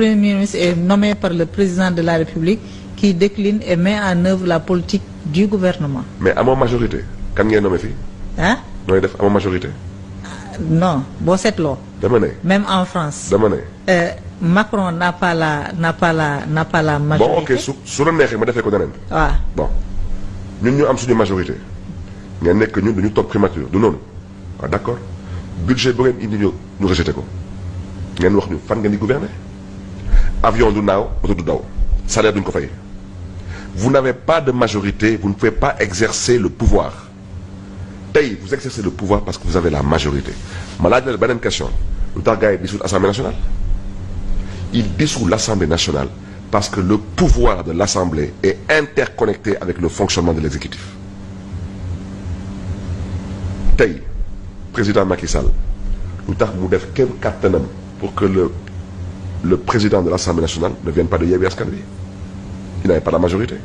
Premier ministre est nommé par le président de la République qui décline et met en œuvre la politique du gouvernement. mais amoo majorité kan ngeen nommé fii. ah. nooy def amoo majorité. non boo seetloo. dama ne. même en France. dama ne. Macron n'a pas la majorité. bon ok su la neexee ma defee ko neneen. waaw bon ñun ñu am suñu majorité ngeen nekk ñun dañu toog primature du noonu waaw d'accord budget bu ngeen indi ñu rejeté ko ngeen wax ñu fan ngeen di gouverner avion du naaw oto du daw salaire duñ ko fay vous n'avez pas de majorité vous ne pouvez pas exercer le pouvoir tey vous exercez le pouvoir parce que vous avez la majorité ma laaj la beneen question lu tax gars yi dissout l'Assemblée nationale il dissout l'Assemblée nationale parce que le pouvoir de l'Assemblée est interconnecté avec le fonctionnement de l'exécutif tey président Macky Sall lu tax mu def kéem kattanam pour que le président de l'Assemblée nationale ne vienne pas de Yewwi Askan Wi il n'avait pas la majorité